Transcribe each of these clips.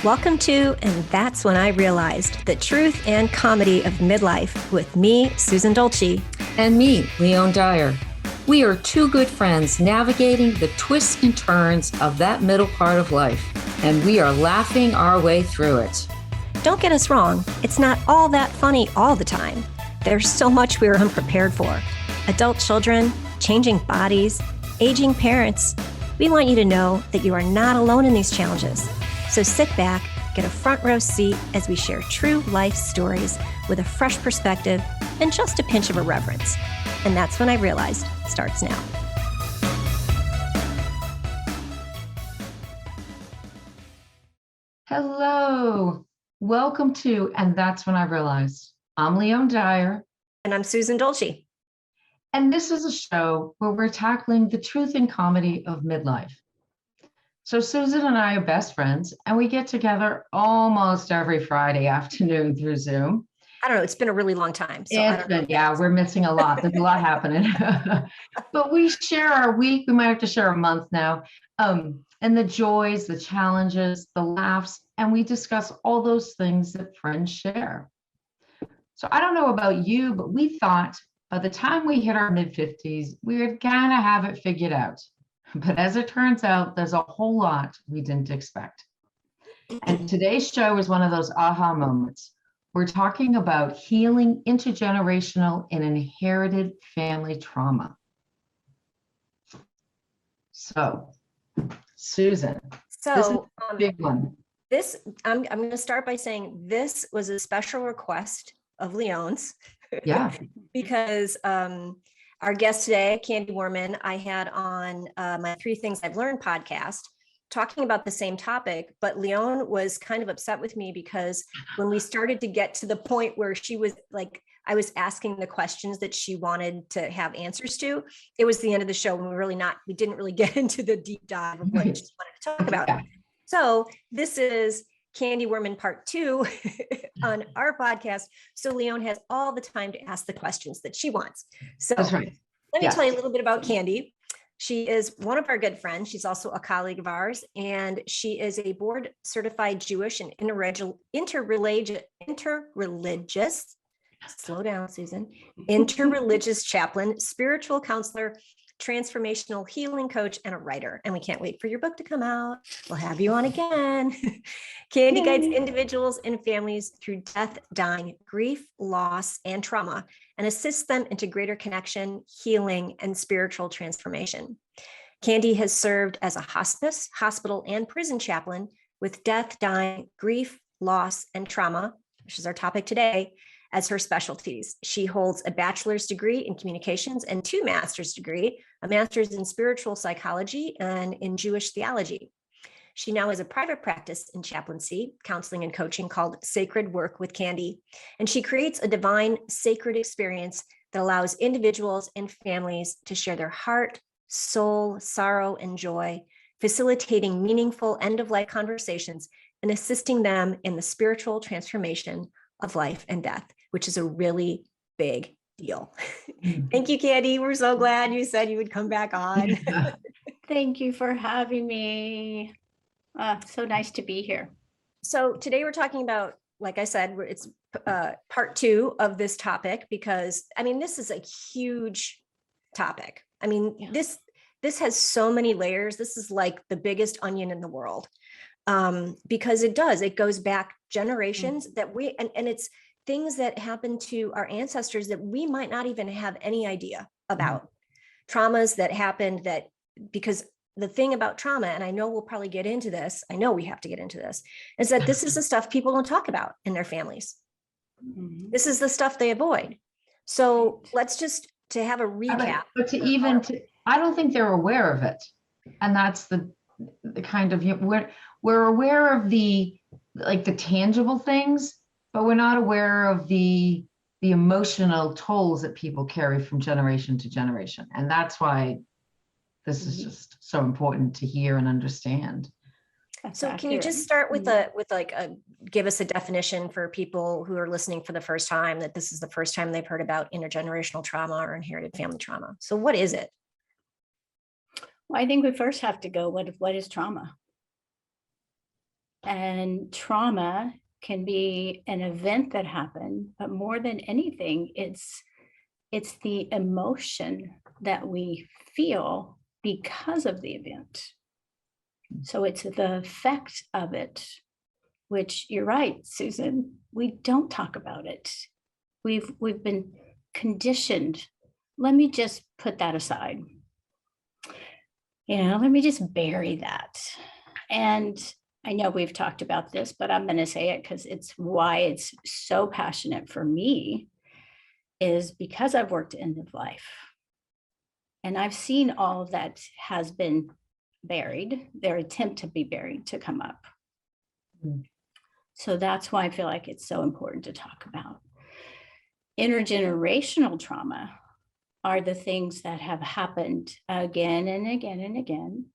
Welcome to And That's When I Realized, the truth and comedy of midlife with me, Susan Dolci. And me, Leone Dyer. We are two good friends navigating the twists and turns of that middle part of life, and we are laughing our way through it. Don't get us wrong, it's not all that funny all the time. There's so much we are unprepared for. Adult children, changing bodies, aging parents. We want you to know that you are not alone in these challenges. So sit back, get a front row seat as we share true life stories with a fresh perspective and just a pinch of irreverence. And That's When I Realized starts now. Hello, welcome to And That's When I Realized. I'm Leone Dyer. And I'm Susan Dolci. And this is a show where we're tackling the truth and comedy of midlife. So Susan and I are best friends, and we get together almost every Friday afternoon through Zoom. I don't know, it's been a really long time. So we're missing a lot. There's a lot happening. But we share our week. We might have to share a month now. And the joys, the challenges, the laughs, and we discuss all those things that friends share. So I don't know about you, but we thought by the time we hit our mid-50s, we would kind of have it figured out. But as it turns out, there's a whole lot we didn't expect. And today's show is one of those aha moments. We're talking about healing intergenerational and inherited family trauma. So, Susan, this is a big one. I'm going to start by saying this was a special request of Leone's. Yeah. Because our guest today, Candy Warman, I had on my 3 Things I've Learned podcast talking about the same topic, but Leone was kind of upset with me because when we started to get to the point where she was like, I was asking the questions that she wanted to have answers to, it was the end of the show and we didn't really get into the deep dive of what she wanted to talk about. Yeah. So this is Candy Warman part 2 on our podcast. So Leone has all the time to ask the questions that she wants. So that's right. Let me tell you a little bit about Candy. She is one of our good friends. She's also a colleague of ours, and she is a board certified Jewish and interreligious, slow down, Susan, interreligious chaplain, spiritual counselor, transformational healing coach, and a writer. And we can't wait for your book to come out. We'll have you on again. Candy guides individuals and families through death, dying, grief, loss, and trauma, and assists them into greater connection, healing, and spiritual transformation. Candy has served as a hospice, hospital, and prison chaplain with death, dying, grief, loss, and trauma, which is our topic today, as her specialties. She holds a bachelor's degree in communications and 2 master's degree, a master's in spiritual psychology and in Jewish theology. She now has a private practice in chaplaincy, counseling, and coaching called Sacred Work with Candy. And she creates a divine, sacred experience that allows individuals and families to share their heart, soul, sorrow, and joy, facilitating meaningful end-of-life conversations and assisting them in the spiritual transformation of life and death, which is a really big deal. Thank you, Candy. We're so glad you said you would come back on. Thank you for having me. So nice to be here. So today we're talking about, like I said, it's part 2 of this topic because, I mean, this is a huge topic. I mean, this has so many layers. This is like the biggest onion in the world. Because it goes back generations that and it's things that happen to our ancestors that we might not even have any idea about. Traumas that happened because the thing about trauma, and I know we'll probably get into this, I know we have to get into this, is that this is the stuff people don't talk about in their families. Mm-hmm. This is the stuff they avoid. So let's just to have a recap. But I don't think they're aware of it. And that's the kind of, we're aware of the tangible things, but we're not aware of the emotional tolls that people carry from generation to generation. And that's why this is just so important to hear and understand. That's So can you just accurate. start with give us a definition for people who are listening for the first time, that this is the first time they've heard about intergenerational trauma or inherited family trauma. So what is it? Well, I think we first have to go, what is trauma? And trauma can be an event that happened, but more than anything, it's the emotion that we feel because of the event. So it's the effect of it, which you're right, Susan, we don't talk about it. We've been conditioned. Let me just put that aside. Let me just bury that. And I know we've talked about this, but I'm going to say it because it's why it's so passionate for me, is because I've worked end of life. And I've seen all that has been buried, their attempt to be buried, to come up. So that's why I feel like it's so important to talk about. Intergenerational trauma are the things that have happened again and again and again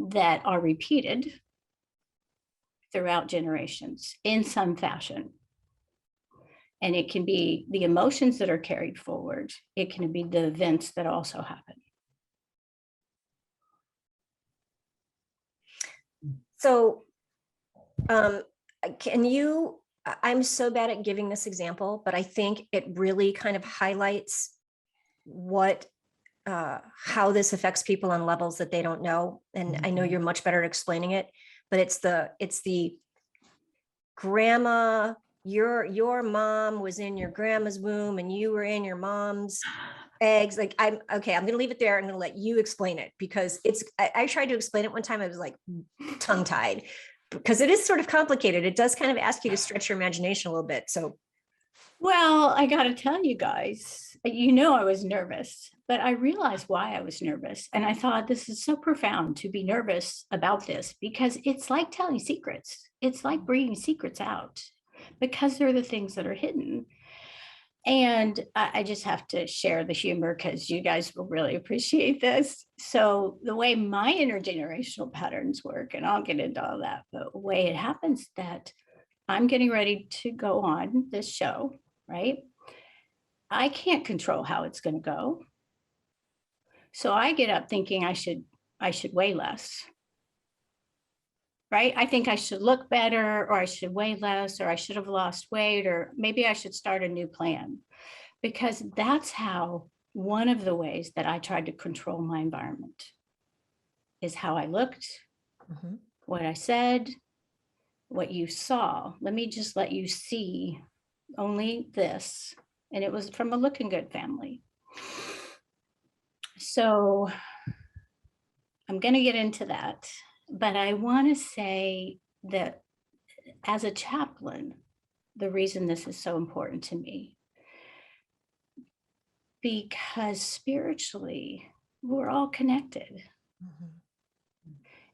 that are repeated throughout generations in some fashion. And it can be the emotions that are carried forward. It can be the events that also happen. So I'm so bad at giving this example, but I think it really kind of highlights how this affects people on levels that they don't know. And I know you're much better at explaining it, but it's the grandma, your mom was in your grandma's womb and you were in your mom's eggs. Like, I'm going to leave it there. I'm going to let you explain it, because I tried to explain it one time. I was like tongue tied, because it is sort of complicated. It does kind of ask you to stretch your imagination a little bit. So, well, I got to tell you guys, I was nervous, but I realized why I was nervous. And I thought, this is so profound to be nervous about this, because it's like telling secrets. It's like bringing secrets out, because they're the things that are hidden. And I just have to share the humor, because you guys will really appreciate this. So the way my intergenerational patterns work, and I'll get into all that, but the way it happens that I'm getting ready to go on this show, right? I can't control how it's going to go. So I get up thinking I should weigh less. Right? I think I should look better, or I should weigh less, or I should have lost weight, or maybe I should start a new plan, because that's how, one of the ways that I tried to control my environment is how I looked, what I said, what you saw. Let me just let you see only this. And it was from a looking good family. So I'm going to get into that. But I want to say that as a chaplain, the reason this is so important to me, because spiritually, we're all connected.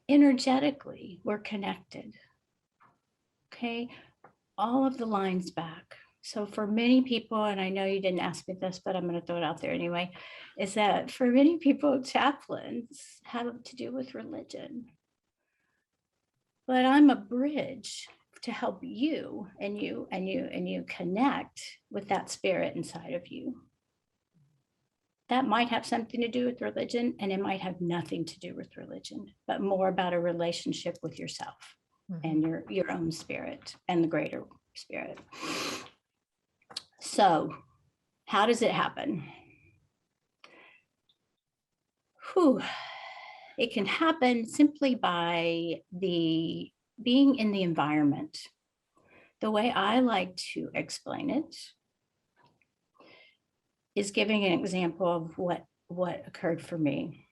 Energetically, we're connected. Okay, all of the lines back. So for many people, and I know you didn't ask me this, but I'm going to throw it out there anyway, is that for many people, chaplains have to do with religion. But I'm a bridge to help you and you connect with that spirit inside of you. That might have something to do with religion, and it might have nothing to do with religion, but more about a relationship with yourself and your own spirit and the greater spirit. So how does it happen? It can happen simply by being in the environment. The way I like to explain it is giving an example of what occurred for me.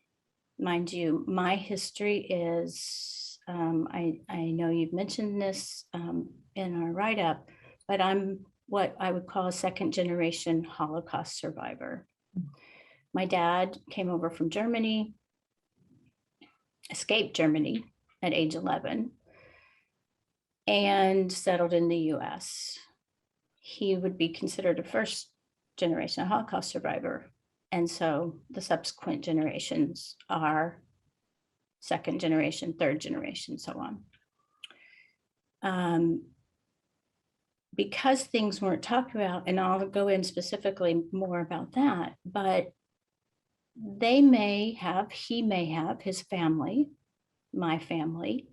Mind you, my history is, I know you've mentioned this in our write-up, but I'm what I would call a second generation Holocaust survivor. My dad came over from Germany, escaped Germany at age 11, and settled in the US. He would be considered a first generation Holocaust survivor. And so the subsequent generations are second generation, third generation, so on. Because things weren't talked about, and I'll go in specifically more about that, but they may have, he may have, his family, my family,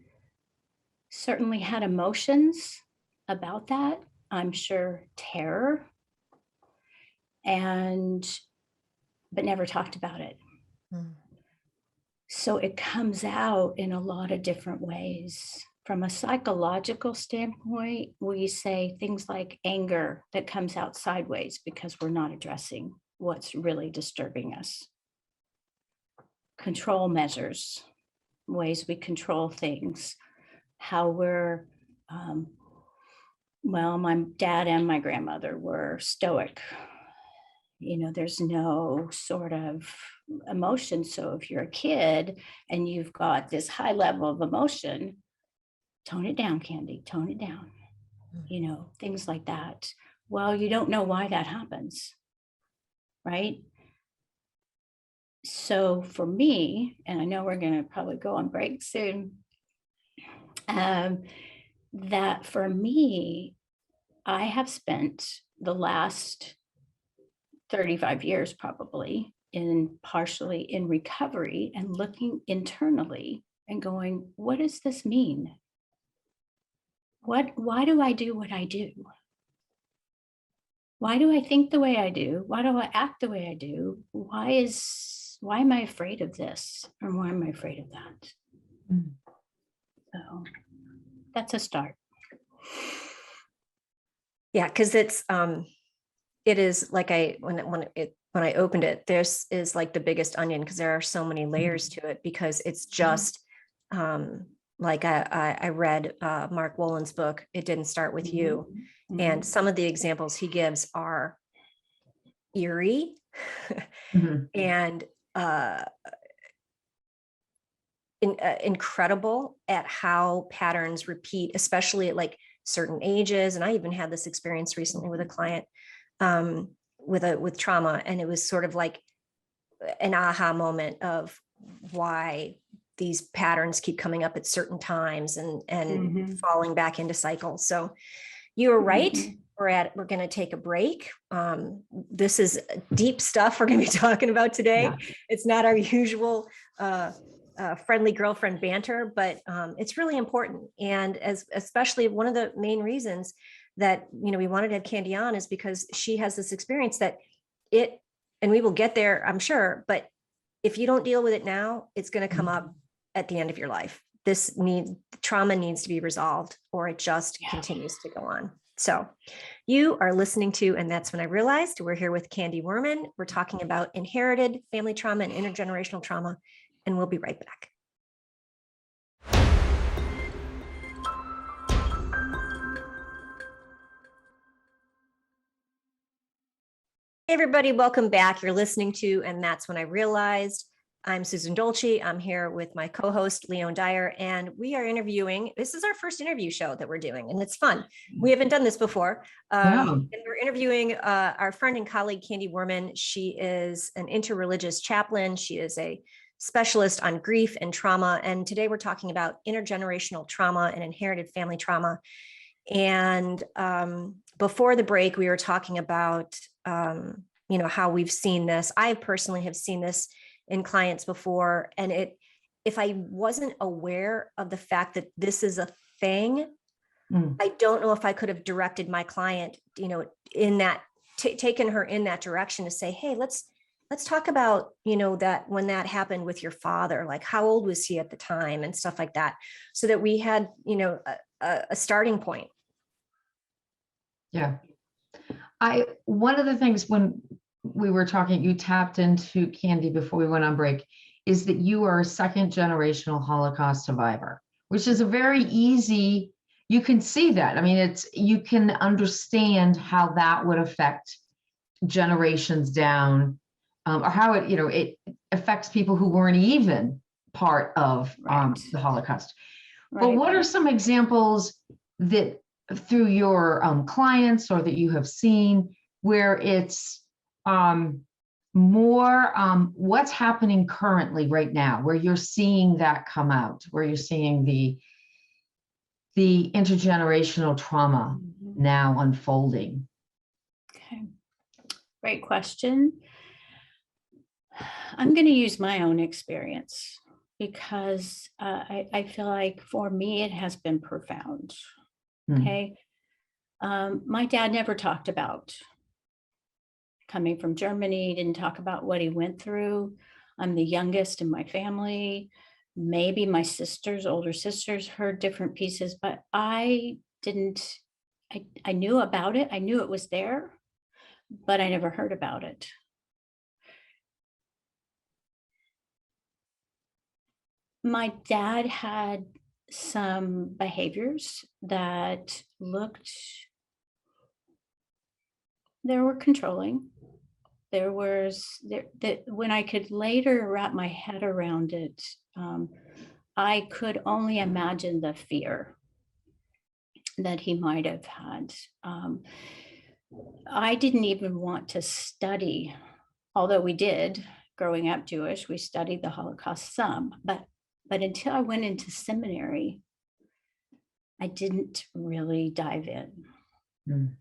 certainly had emotions about that. I'm sure terror, but never talked about it. So it comes out in a lot of different ways. From a psychological standpoint, we say things like anger that comes out sideways because we're not addressing what's really disturbing us. Control measures, ways we control things, how we're, well, my dad and my grandmother were stoic. You know, there's no sort of emotion. So if you're a kid and you've got this high level of emotion, tone it down, Candy, tone it down, you know, things like that. Well, you don't know why that happens, right? So for me, and I know we're going to probably go on break soon, that for me, I have spent the last 35 years probably partially in recovery and looking internally and going, what does this mean? Why do I do what I do? Why do I think the way I do? Why do I act the way I do? Why am I afraid of this? Or why am I afraid of that? So that's a start. Yeah, because it is like when I opened it, this is like the biggest onion because there are so many layers to it, because it's just like I read Mark Wolyn's book, It Didn't Start With You. And some of the examples he gives are eerie and incredible at how patterns repeat, especially at like certain ages. And I even had this experience recently with a client with trauma, and it was sort of like an aha moment of why these patterns keep coming up at certain times and falling back into cycles. So you were right. We're going to take a break. This is deep stuff we're going to be talking about today. Yeah. It's not our usual friendly girlfriend banter, but it's really important. And especially one of the main reasons that, you know, we wanted to have Candy on is because she has this experience that and we will get there, I'm sure, but if you don't deal with it now, it's going to come up at the end of your life. Trauma needs to be resolved, or it just continues to go on. So you are listening to, and that's when I realized, we're here with Candy Werman. We're talking about inherited family trauma and intergenerational trauma, and we'll be right back. Hey everybody, welcome back. You're listening to, and that's when I realized. I'm Susan Dolci. I'm here with my co-host, Leone Dyer, and we are interviewing. This is our first interview show that we're doing, and it's fun. We haven't done this before. And we're interviewing our friend and colleague, Candy Werman. She is an interreligious chaplain. She is a specialist on grief and trauma. And today we're talking about intergenerational trauma and inherited family trauma. And before the break, we were talking about, you know, how we've seen this. I personally have seen this in clients before. And if I wasn't aware of the fact that this is a thing, I don't know if I could have directed my client, you know, in that, taken her in that direction to say, hey, let's talk about, you know, that when that happened with your father, like how old was he at the time and stuff like that, so that we had, you know, a starting point. Yeah. One of the things when we were talking, you tapped into Candy before we went on break, is that you are a second generational Holocaust survivor, which is a very easy, you can see that. I mean, you can understand how that would affect generations down, or how it, you know, it affects people who weren't even part of the Holocaust. Right. But what are some examples that through your clients or that you have seen where it's more what's happening currently right now, where you're seeing that come out, where you're seeing the intergenerational trauma now unfolding? Okay, great question. I'm going to use my own experience because I feel like for me, it has been profound. Okay. My dad never talked about coming from Germany, didn't talk about what he went through. I'm the youngest in my family. Maybe my sisters, older sisters, heard different pieces, but I didn't. I knew about it. I knew it was there, but I never heard about it. My dad had some behaviors that they were controlling. There that when I could later wrap my head around it, I could only imagine the fear that he might have had. I didn't even want to study, although we did growing up Jewish, we studied the Holocaust some, but until I went into seminary, I didn't really dive in.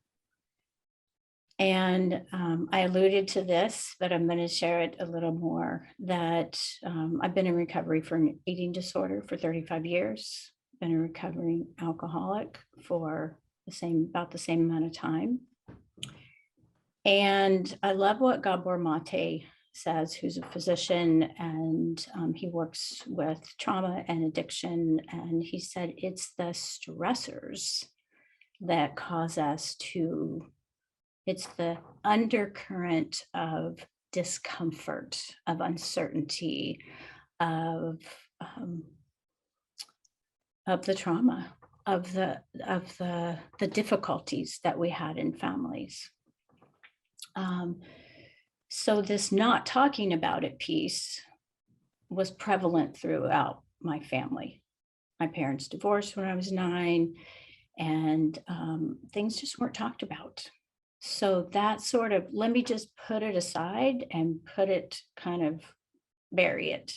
And I alluded to this, but I'm going to share it a little more, that I've been in recovery for an eating disorder for 35 years, been a recovering alcoholic for about the same amount of time. And I love what Gabor Mate says, who's a physician, and he works with trauma and addiction. And he said, it's the stressors that cause us to, it's the undercurrent of discomfort, of uncertainty, of the trauma, of the difficulties that we had in families. So this not talking about it piece was prevalent throughout my family. My parents divorced when I was 9, and things just weren't talked about. So that sort of, let me just put it aside and bury it.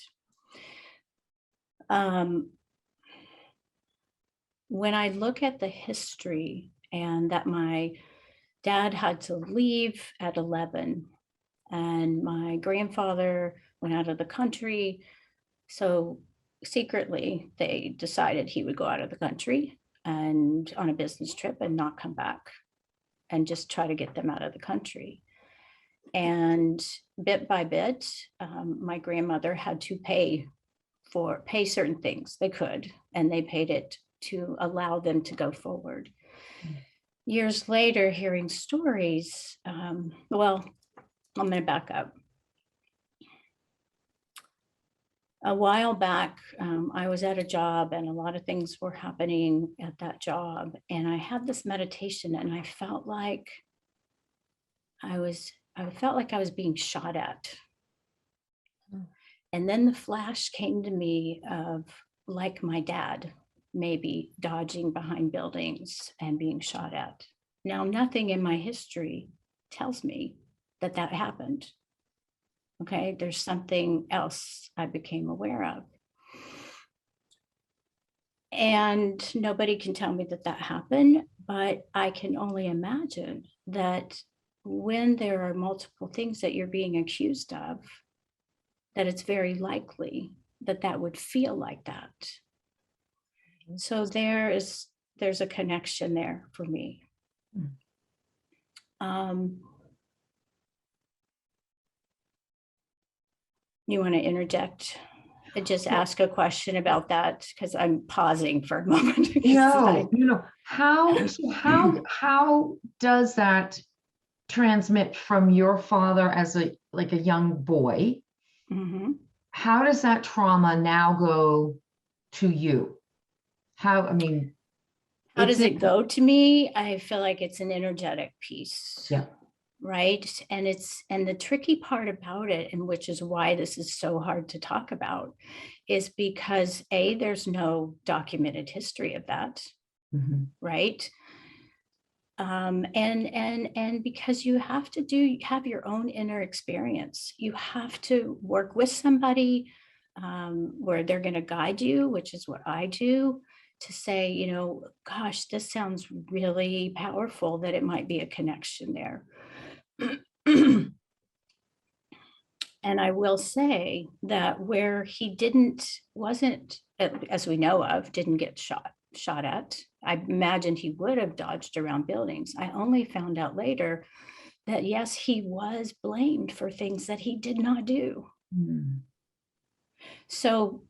When I look at the history, and that my dad had to leave at 11, and my grandfather went out of the country. So secretly, they decided he would go out of the country and on a business trip and not come back, and just try to get them out of the country. And bit by bit, my grandmother had to pay certain things. They could, and they paid it to allow them to go forward. Years later, hearing stories, well, I'm going to back up. A while back, I was at a job, and a lot of things were happening at that job. And I had this meditation, and I felt like I was being shot at. And then the flash came to me of, like, my dad maybe dodging behind buildings and being shot at. Now, nothing in my history tells me that happened. Okay, there's something else I became aware of. And nobody can tell me that happened, but I can only imagine that when there are multiple things that you're being accused of, that it's very likely that would feel like that. So there's a connection there for me. You want to interject? Just ask a question about that, because I'm pausing for a moment. No. How does that transmit from your father as a young boy? Mm-hmm. How does that trauma now go to you? How does it go to me? I feel like it's an energetic piece. Yeah. Right. And the tricky part about it, and which is why this is so hard to talk about, is because there's no documented history of that. Mm-hmm. Right. And because you have to have your own inner experience. You have to work with somebody where they're going to guide you, which is what I do, to say, you know, gosh, this sounds really powerful, that it might be a connection there. And I will say that where he wasn't, as we know of, didn't get shot at. I imagined he would have dodged around buildings. I only found out later that yes, he was blamed for things that he did not do. Mm. So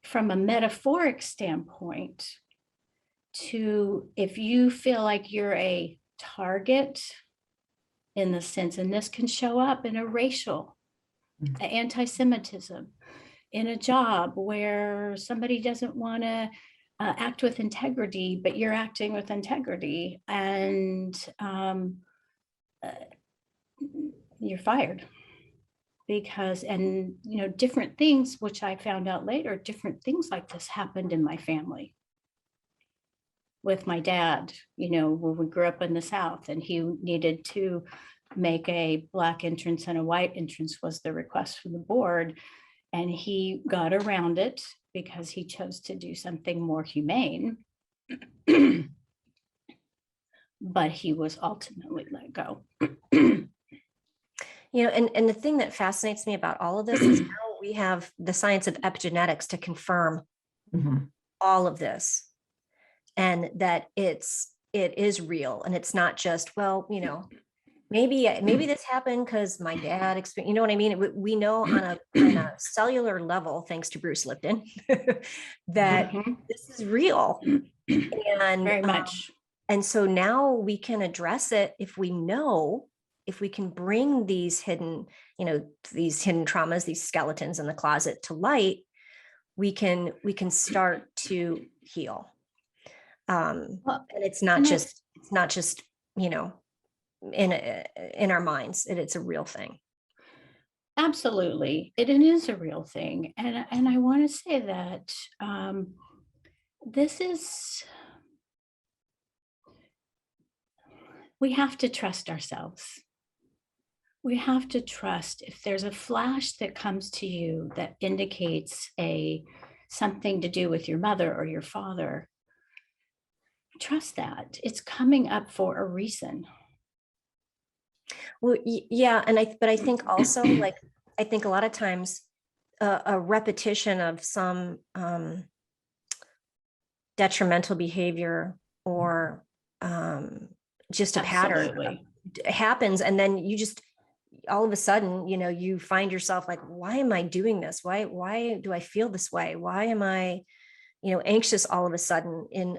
from a metaphoric standpoint, if you feel like you're a target in the sense, and this can show up in a racial, anti-Semitism, in a job where somebody doesn't want to act with integrity, but you're acting with integrity, and you're fired. Because, and you know, different things, which I found out later, different things like this happened in my family. With my dad, you know, when we grew up in the South, and he needed to make a Black entrance and a white entrance was the request from the board. And he got around it because he chose to do something more humane. But he was ultimately let go. You know, and the thing that fascinates me about all of this is now we have the science of epigenetics to confirm all of this, and that it is real, and it's not just, well, you know, maybe this happened because my dad experienced, you know what I mean? We know on a cellular level, thanks to Bruce Lipton, that this is real. And very much. And so now we can address it if we can bring these hidden, you know, these hidden traumas, these skeletons in the closet to light, we can start to heal. And it's not just, you know, in our minds. It's a real thing. Absolutely. It is a real thing. And I want to say that we have to trust ourselves. We have to trust if there's a flash that comes to you that indicates something to do with your mother or your father. Trust that it's coming up for a reason. Well, yeah, but I think also, like, I think a lot of times a repetition of some detrimental behavior or just a pattern happens, and then you just all of a sudden, you know, you find yourself like, why am I doing this? Why do I feel this way? Why am I, you know, anxious all of a sudden?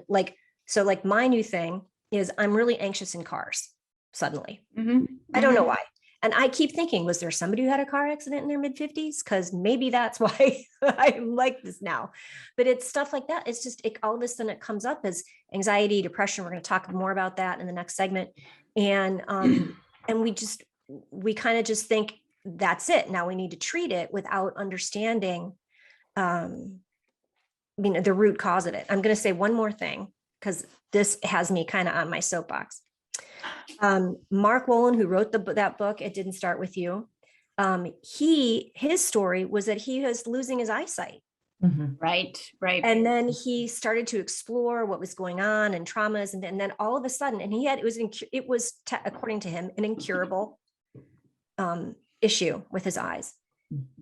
So my new thing is I'm really anxious in cars suddenly. I don't know why. And I keep thinking, was there somebody who had a car accident in their mid-50s? Because maybe that's why I'm like this now. But it's stuff like that. It's just all of a sudden it comes up as anxiety, depression. We're going to talk more about that in the next segment. And we kind of just think that's it. Now we need to treat it without understanding, you know, the root cause of it. I'm going to say one more thing, because this has me kind of on my soapbox. Mark Wolin, who wrote that book, It Didn't Start With You. His story was that he was losing his eyesight. Right. And then he started to explore what was going on and traumas. And then all of a sudden, and it was according to him, an incurable issue with his eyes.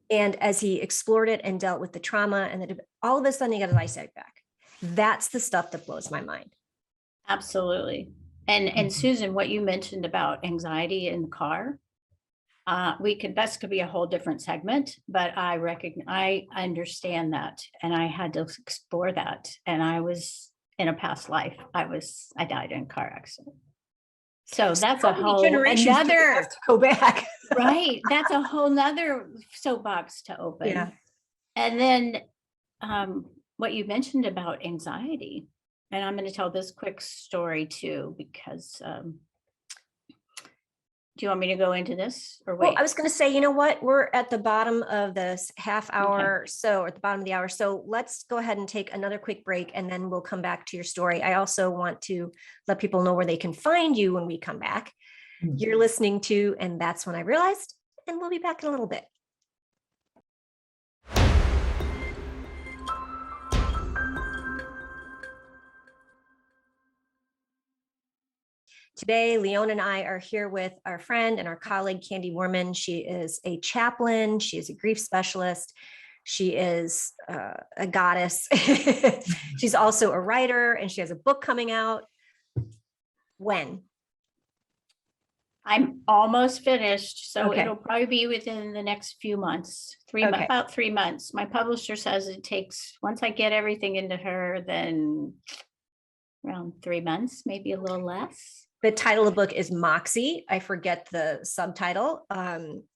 And as he explored it and dealt with the trauma, and all of a sudden he got his eyesight back. That's the stuff that blows my mind. Absolutely. And Susan, what you mentioned about anxiety in the car, that could be a whole different segment, but I understand that. And I had to explore that. And I was in a past life, I died in a car accident. So that's a whole another go back. Right. That's a whole nother soapbox to open. Yeah. And then what you mentioned about anxiety, and I'm going to tell this quick story too, because Do you want me to go into this or Well, wait? I was going to say, you know what? We're at the bottom of this half hour, or at the bottom of the hour. So let's go ahead and take another quick break, and then we'll come back to your story. I also want to let people know where they can find you when we come back. You're listening to And That's When I Realized, and we'll be back in a little bit. Today, Leone and I are here with our friend and our colleague, Candy Worman. She is a chaplain. She is a grief specialist. She is a goddess. She's also a writer, and she has a book coming out. When? I'm almost finished, so Okay. it'll probably be within the next few months, Okay. about 3 months. My publisher says it takes, once I get everything into her, then around 3 months, maybe a little less. The title of the book is Moxie. I forget the subtitle,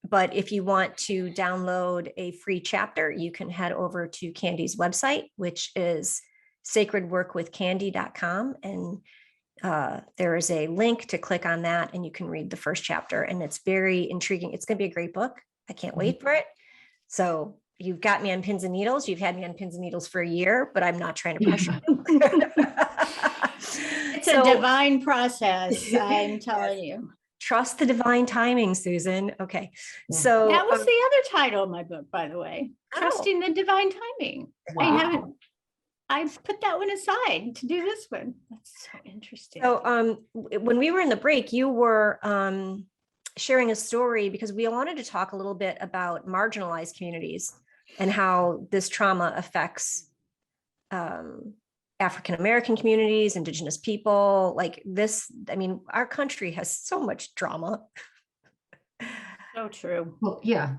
but if you want to download a free chapter, you can head over to Candy's website, which is sacredworkwithcandy.com. And there is a link to click on that, and you can read the first chapter. And it's very intriguing. It's going to be a great book. I can't wait for it. So you've got me on pins and needles. You've had me on pins and needles for a year, but I'm not trying to pressure you. It's a divine process, I'm telling you. Trust the divine timing, Susan. Okay. So that was the other title of my book, by the way. Trusting the divine timing. Wow. I've put that one aside to do this one. That's so interesting. So when we were in the break, you were sharing a story because we wanted to talk a little bit about marginalized communities and how this trauma affects African-American communities, Indigenous people, like this. I mean, our country has so much drama. So true. Well, yeah.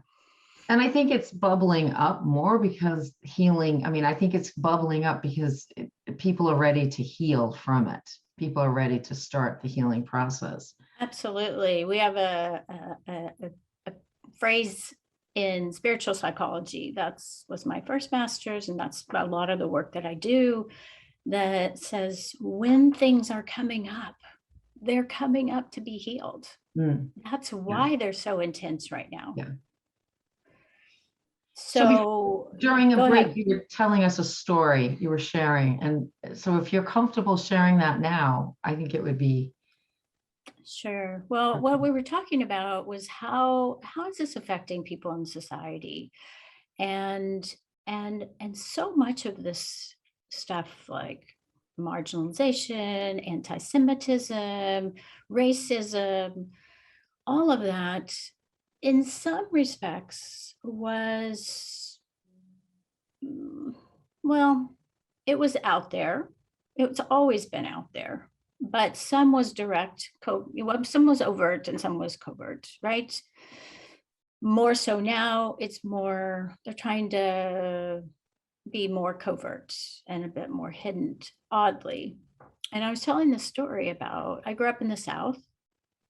And I think it's bubbling up more because healing, I mean, I think it's bubbling up because people are ready to heal from it. People are ready to start the healing process. Absolutely. We have a phrase in spiritual psychology. Was my first master's, and that's a lot of the work that I do, that says when things are coming up, they're coming up to be healed. That's why they're so intense right now. Yeah. So during a break, you were telling us a story you were sharing. And so if you're comfortable sharing that now, I think it would be. Sure. Well, what we were talking about was how is this affecting people in society? And so much of this stuff, like marginalization, anti-Semitism, racism, all of that, in some respects was, well, it was out there. It's always been out there, but some was direct, some was overt and some was covert, right? More so now, it's more, they're trying to be more covert and a bit more hidden, oddly. And I was telling this story about, I grew up in the South,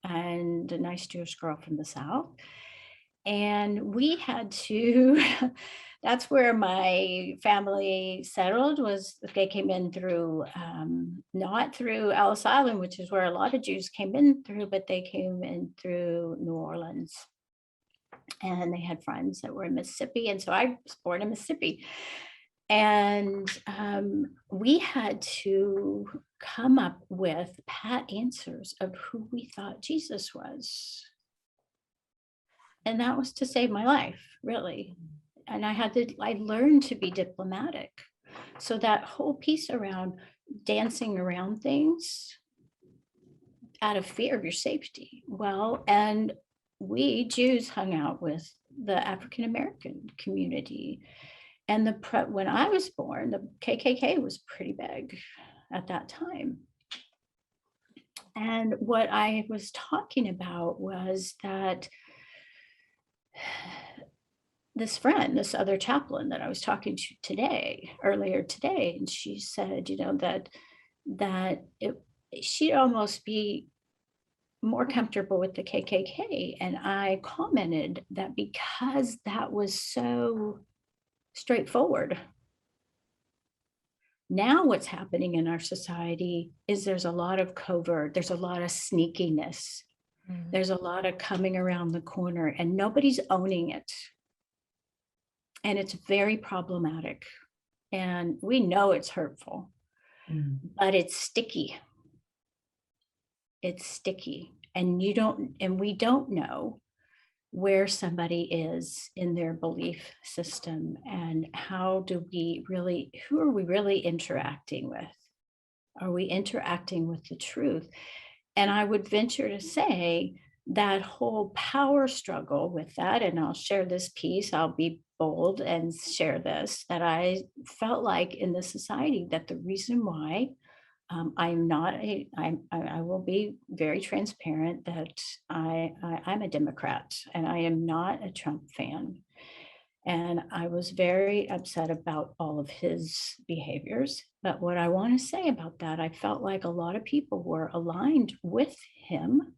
and a nice Jewish girl from the South. And we had to, that's where my family settled, they came in through, not through Ellis Island, which is where a lot of Jews came in through, but they came in through New Orleans. And they had friends that were in Mississippi. And so I was born in Mississippi. And we had to come up with pat answers of who we thought Jesus was. And that was to save my life, really. And I learned to be diplomatic. So that whole piece around dancing around things out of fear of your safety. Well, and we Jews hung out with the African-American community. And when I was born, the KKK was pretty big at that time. And what I was talking about was that this other chaplain that I was talking to earlier today, and she said, that she'd almost be more comfortable with the KKK. And I commented that because that was so straightforward. Now what's happening in our society is there's a lot of covert, there's a lot of sneakiness. There's a lot of coming around the corner and nobody's owning it. And it's very problematic. And we know it's hurtful, but it's sticky. It's sticky. And we don't know where somebody is in their belief system and who are we really interacting with? Are we interacting with the truth? And I would venture to say that whole power struggle with that, and I'll share this piece, I'll be bold and share this, that I felt like in the society that the reason why I will be very transparent that I'm a Democrat and I am not a Trump fan. And I was very upset about all of his behaviors. But what I want to say about that, I felt like a lot of people were aligned with him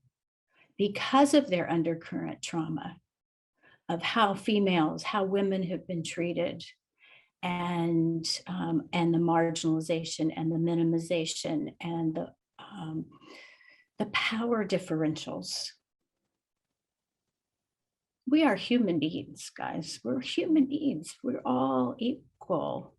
because of their undercurrent trauma of how women have been treated, and the marginalization and the minimization and the power differentials. We are human beings, guys. We're human beings. We're all equal,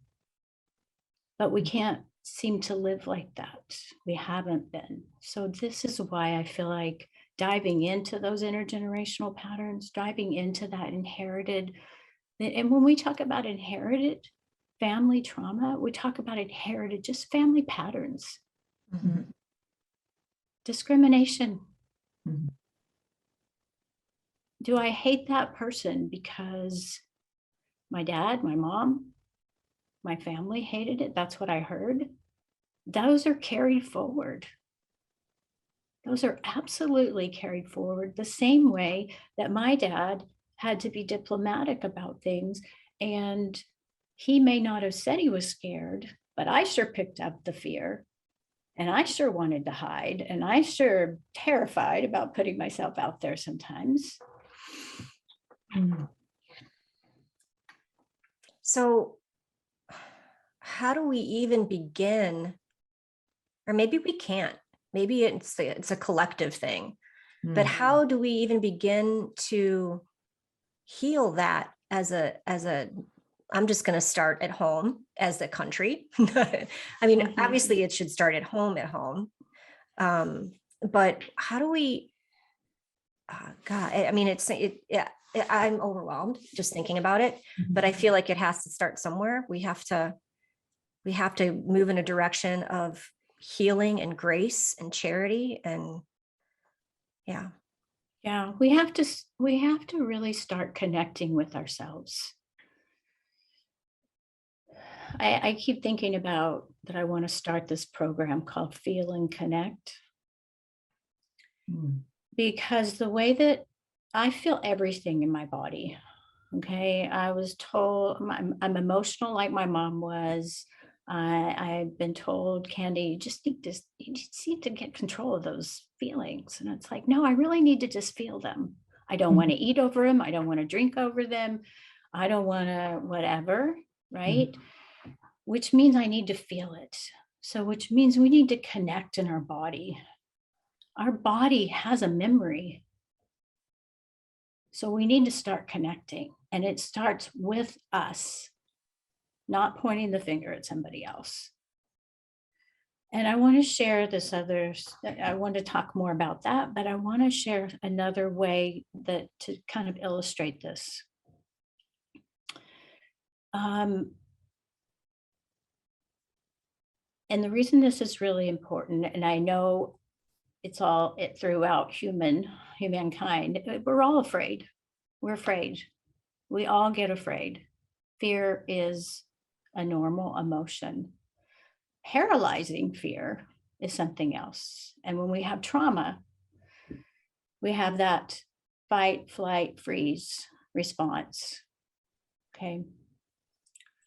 but we can't seem to live like that. We haven't been. So this is why I feel like diving into those intergenerational patterns, diving into that inherited. And when we talk about inherited family trauma, we talk about inherited just family patterns. Discrimination. Do I hate that person because my dad, my mom, my family hated it? That's what I heard. Those are carried forward. Those are absolutely carried forward the same way that my dad had to be diplomatic about things. And he may not have said he was scared, but I sure picked up the fear. And I sure wanted to hide. And I sure terrified about putting myself out there sometimes. So how do we even begin? Or maybe we can't. Maybe it's a collective thing. But how do we even begin to heal that as a I'm just going to start at home as a country. I mean, obviously it should start at home. But how do we, God, I mean, I'm overwhelmed just thinking about it, but I feel like it has to start somewhere. We have to move in a direction of healing and grace and charity. And yeah, we have to really start connecting with ourselves. I keep thinking about that. I want to start this program called Feel and Connect, because the way that I feel everything in my body. Okay. I was told I'm emotional like my mom was. I've been told, Candy, you just need to get control of those feelings. And it's like, no, I really need to just feel them. I don't want to eat over them. I don't want to drink over them. I don't want to whatever. Right. Which means I need to feel it. So which means we need to connect in our body. Our body has a memory. So we need to start connecting, and it starts with us, not pointing the finger at somebody else. And I want to share I want to talk more about that, but I want to share another way to kind of illustrate this. And the reason this is really important, and I know it's throughout humankind, we're all afraid. We're afraid. We all get afraid. Fear is a normal emotion. Paralyzing fear is something else. And when we have trauma, we have that fight, flight, freeze response. Okay.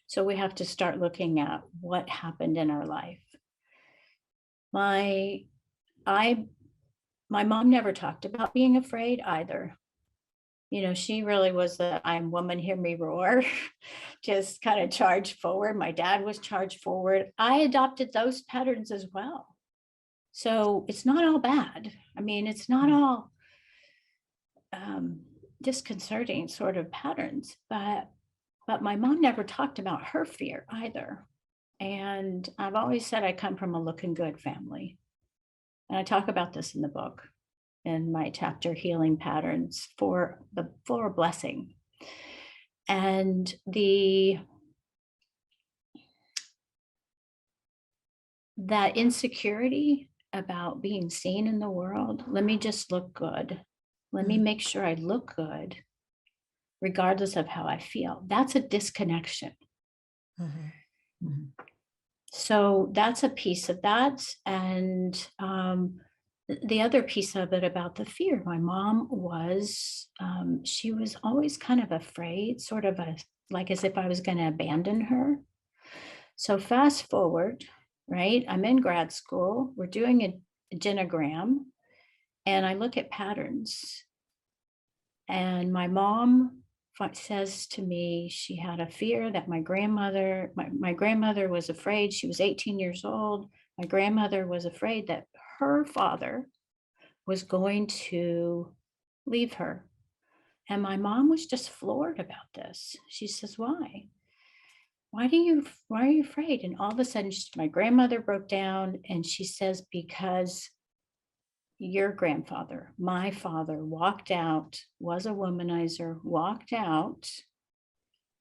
So we have to start looking at what happened in our life. My mom never talked about being afraid either. You know, she really was I'm woman, hear me roar, just kind of charged forward. My dad was charged forward. I adopted those patterns as well. So it's not all bad. I mean, it's not all disconcerting sort of patterns, but my mom never talked about her fear either. And I've always said I come from a looking good family. And I talk about this in the book, in my chapter, Healing Patterns for a Blessing. And that insecurity about being seen in the world, let me just look good. Let me make sure I look good, regardless of how I feel. That's a disconnection. Mm-hmm. Mhm. So that's a piece of that. And the other piece of it about the fear, my mom was, she was always kind of afraid, sort of like as if I was going to abandon her. So fast forward, right? I'm in grad school. We're doing a genogram, and I look at patterns. And my mom says to me she had a fear that my grandmother was afraid. She was 18 years old. My grandmother was afraid that her father was going to leave her. And my mom was just floored about this. She says, why? Why are you afraid? And all of a sudden, my grandmother broke down and she says, because your grandfather, my father, walked out, was a womanizer, walked out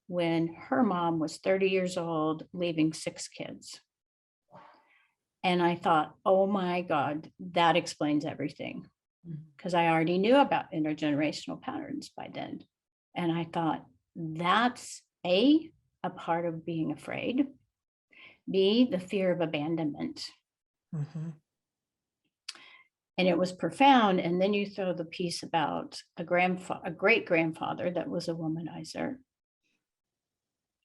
when her mom was 30 years old, leaving 6 kids. And I thought, oh my God, that explains everything. Because I already knew about intergenerational patterns by then. And I thought, that's a part of being afraid. B, the fear of abandonment. Mm-hmm. And it was profound. And then you throw the piece about a great grandfather that was a womanizer.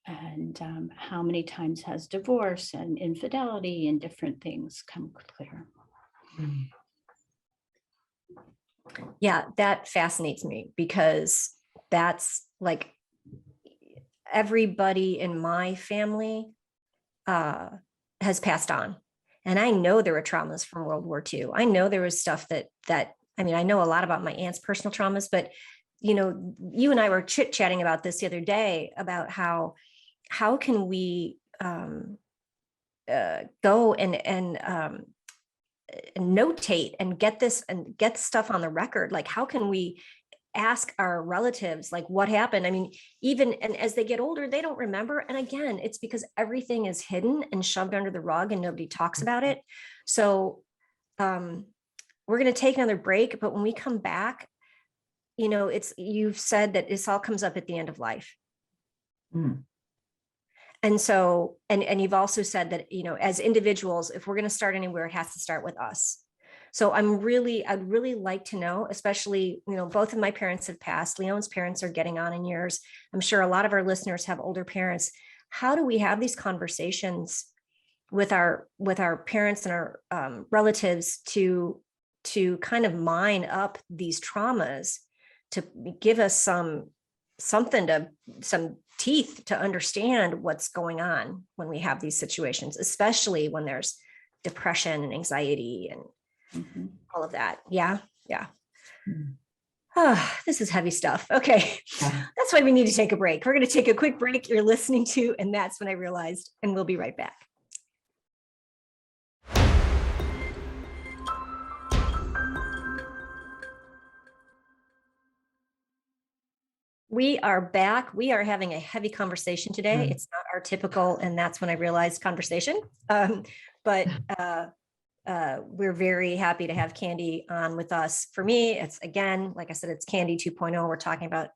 And how many times has divorce and infidelity and different things come clear? Mm-hmm. Yeah, that fascinates me because that's like everybody in my family has passed on. And I know there were traumas from World War II. I know there was stuff that I mean, I know a lot about my aunt's personal traumas, but you know, you and I were chit-chatting about this the other day about how can we go and notate and get this and get stuff on the record. Like, how can we ask our relatives, like, what happened? I mean, even, and as they get older, they don't remember. And again, it's because everything is hidden and shoved under the rug and nobody talks about it. So we're going to take another break, but when we come back, you know, you've said that this all comes up at the end of life. Mm. And so, and you've also said that, you know, as individuals, if we're going to start anywhere, it has to start with us. So I'd really like to know, especially, you know, both of my parents have passed. Leone's parents are getting on in years. I'm sure a lot of our listeners have older parents. How do we have these conversations with our parents and our relatives to kind of mine up these traumas, to give us some teeth to understand what's going on when we have these situations, especially when there's depression and anxiety and all of that. Yeah. Oh, this is heavy stuff. Okay. Yeah. That's why we need to take a break. We're going to take a quick break. You're listening to, and that's when I realized, and we'll be right back. We are back. We are having a heavy conversation today. It's not our typical, and that's when I realized, conversation. But we're very happy to have Candy on with us. For me, it's, again, like I said, it's Candy 2.0. We're talking about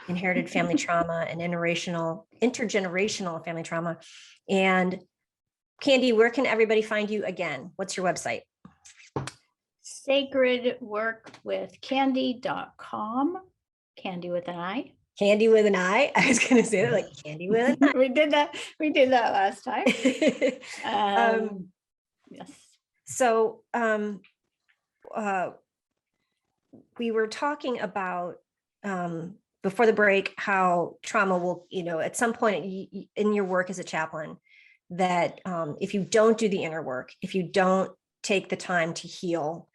inherited family trauma and intergenerational family trauma. And Candy, where can everybody find you again? What's your website? sacredworkwithcandy.com. Candy with an I. Candy with an I. I was going to say that, like Candy with an I. We did that last time. Yes. So we were talking about before the break how trauma will, you know, at some point in your work as a chaplain, that if you don't do the inner work, if you don't take the time to heal,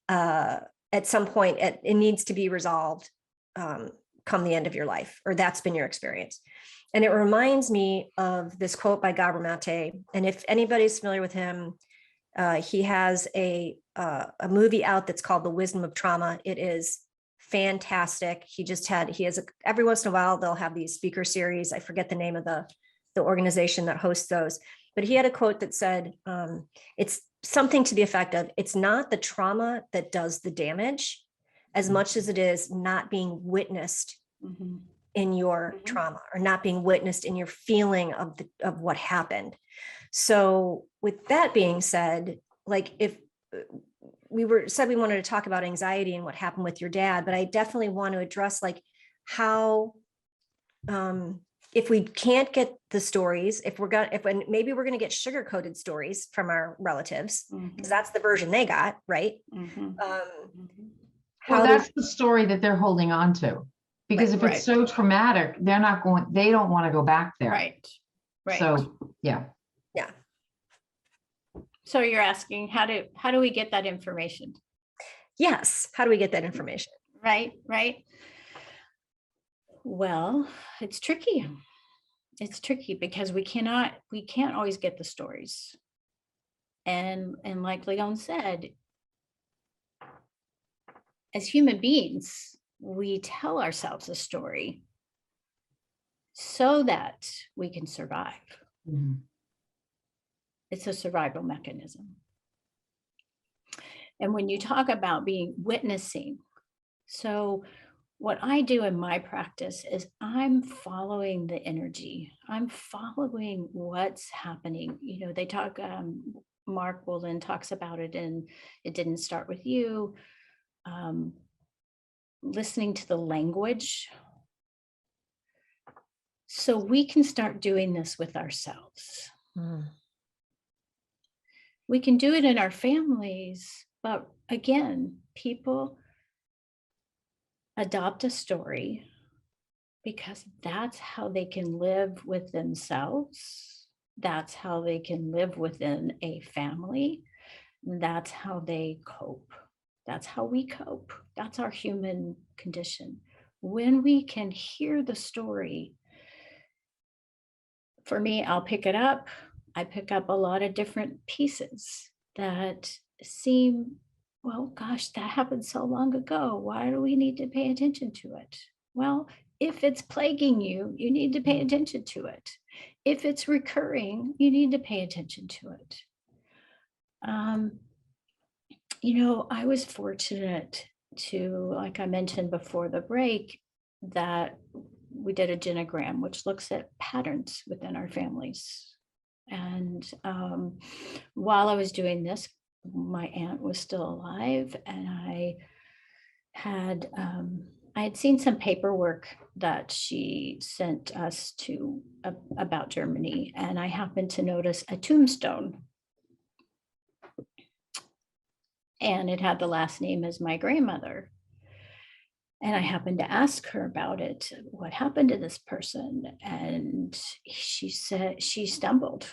at some point it needs to be resolved. come the end of your life, or that's been your experience. And it reminds me of this quote by Gabor Mate. And if anybody's familiar with him, he has a movie out that's called The Wisdom of Trauma. It is fantastic. Every once in a while, they'll have these speaker series. I forget the name of the organization that hosts those, but he had a quote that said, it's something to the effect of, it's not the trauma that does the damage as much as it is not being witnessed in your trauma, or not being witnessed in your feeling of what happened. So with that being said, like, if we wanted to talk about anxiety and what happened with your dad, but I definitely want to address like how, if we can't get the stories, maybe we're going to get sugar-coated stories from our relatives, because that's the version they got, right? Well, that's the story that they're holding on to, because if it's so traumatic, they don't want to go back there. Right. So, yeah. So you're asking, how do we get that information? Yes. How do we get that information? Right. Well, it's tricky. It's tricky because we can't always get the stories. And like Leone said, as human beings, we tell ourselves a story so that we can survive. It's a survival mechanism. And when you talk about witnessing, so what I do in my practice is I'm following the energy. I'm following what's happening. You know, they talk, Mark Wolin talks about it in It Didn't Start With You. Listening to the language. So we can start doing this with ourselves. We can do it in our families, but again, people adopt a story because that's how they can live with themselves. That's how they can live within a family. That's how they cope. That's how we cope. That's our human condition. When we can hear the story, for me, I'll pick it up. I pick up a lot of different pieces that seem, well, gosh, that happened so long ago. Why do we need to pay attention to it? Well, if it's plaguing you, you need to pay attention to it. If it's recurring, you need to pay attention to it. You know, I was fortunate to, like I mentioned before the break, that we did a genogram, which looks at patterns within our families. And while I was doing this, my aunt was still alive, and I had seen some paperwork that she sent us to about Germany, and I happened to notice a tombstone. And it had the last name as my grandmother. And I happened to ask her about it. What happened to this person? And she said she stumbled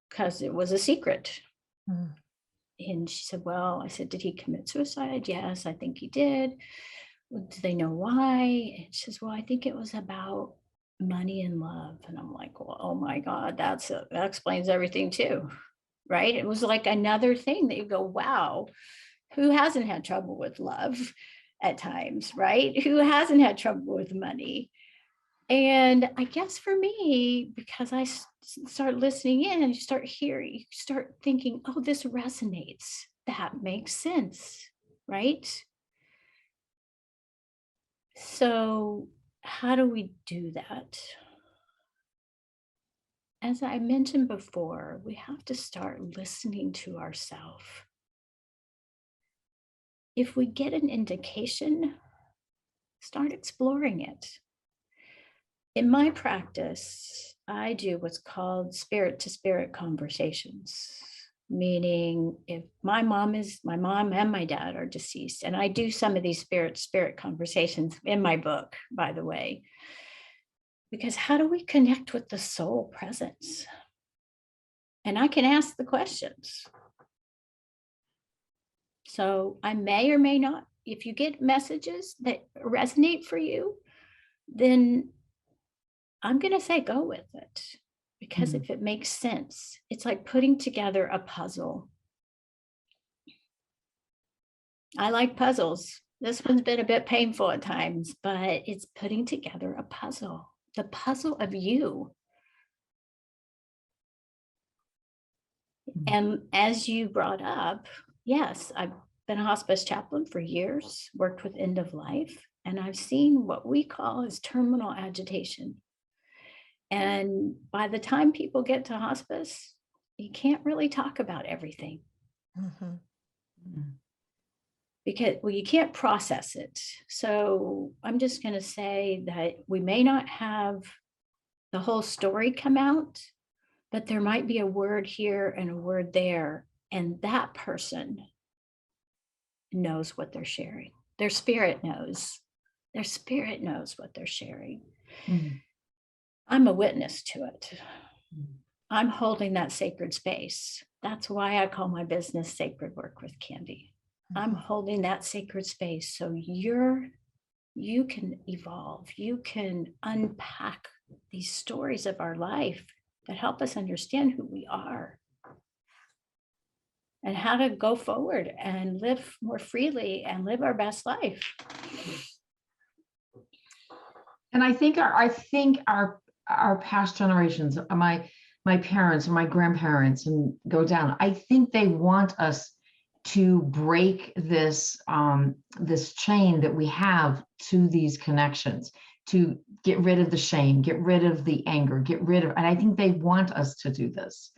because it was a secret. And she said, well, I said, did he commit suicide? Yes, I think he did. Do they know why? And she says, well, I think it was about money and love. And I'm like, well, oh my God, that explains everything too, right? It was like another thing that you go, wow, who hasn't had trouble with love at times, right? Who hasn't had trouble with money? And I guess for me, because I start listening in and you start hearing, you start thinking, oh, this resonates. That makes sense, right? So how do we do that? As I mentioned before, we have to start listening to ourselves. If we get an indication, start exploring it. In my practice, I do what's called spirit-to-spirit conversations, meaning if my mom and my dad are deceased, and I do some of these spirit-to-spirit conversations in my book, by the way, because how do we connect with the soul presence? And I can ask the questions. So I may or may not if you get messages that resonate for you, then I'm going to say go with it, because if it makes sense, it's like putting together a puzzle. I like puzzles. This one's been a bit painful at times, but it's putting together a puzzle, the puzzle of you. And as you brought up, yes, I've been a hospice chaplain for years, worked with end of life, and I've seen what we call as terminal agitation. And by the time people get to hospice, you can't really talk about everything. Because, well, you can't process it. So I'm just going to say that we may not have the whole story come out, but there might be a word here and a word there. And that person knows what they're sharing. Their spirit knows. Their spirit knows what they're sharing. I'm a witness to it. I'm holding that sacred space. That's why I call my business Sacred Work with Candy. I'm holding that sacred space so you can evolve. You can unpack these stories of our life that help us understand who we are and how to go forward and live more freely and live our best life. And I think our past generations, my parents and my grandparents, and go down, I think they want us to break this this chain that we have to these connections, to get rid of the shame, get rid of the anger, and I think they want us to do this.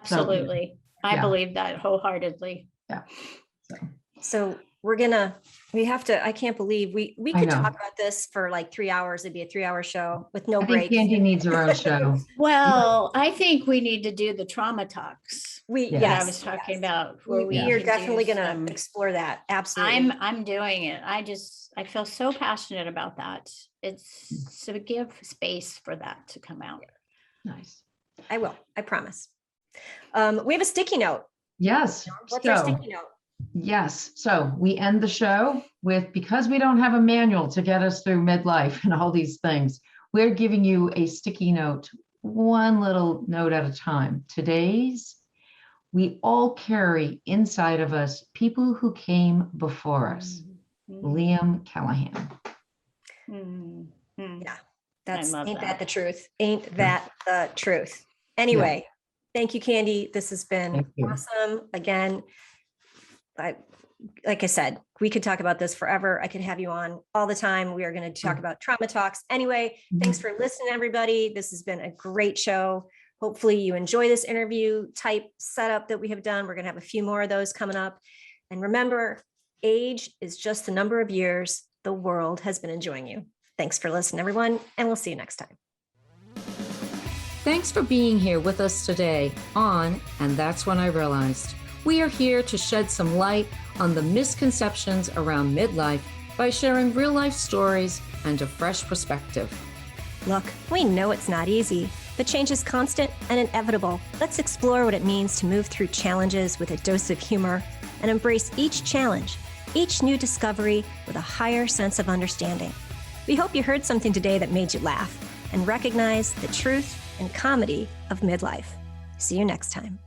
Absolutely. So, I believe that wholeheartedly. Yeah. So I can't believe we could talk about this for like 3 hours. It'd be a 3-hour show with no breaks. I think Candy needs her own show. Well, I think we need to do the trauma talks. I was talking about. We are definitely going to explore that. Absolutely. I'm doing it. I feel so passionate about that. It's to give space for that to come out. Nice. I will. I promise. We have a sticky note. Yes. What's our sticky note? Yes. So we end the show with, because we don't have a manual to get us through midlife and all these things, we're giving you a sticky note, one little note at a time. Today's, we all carry inside of us people who came before us. Liam Callahan. Yeah, ain't that the truth? Ain't that the truth? Anyway, thank you, Candy. This has been awesome. Again, like I said, we could talk about this forever. I could have you on all the time. We are going to talk about trauma talks. Anyway, thanks for listening, everybody. This has been a great show. Hopefully you enjoy this interview type setup that we have done. We're going to have a few more of those coming up. And remember, age is just the number of years the world has been enjoying you. Thanks for listening, everyone, and we'll see you next time. Thanks for being here with us today on And That's When I Realized. We are here to shed some light on the misconceptions around midlife by sharing real-life stories and a fresh perspective. Look, we know it's not easy, but change is constant and inevitable. Let's explore what it means to move through challenges with a dose of humor and embrace each challenge, each new discovery with a higher sense of understanding. We hope you heard something today that made you laugh and recognize the truth and comedy of midlife. See you next time.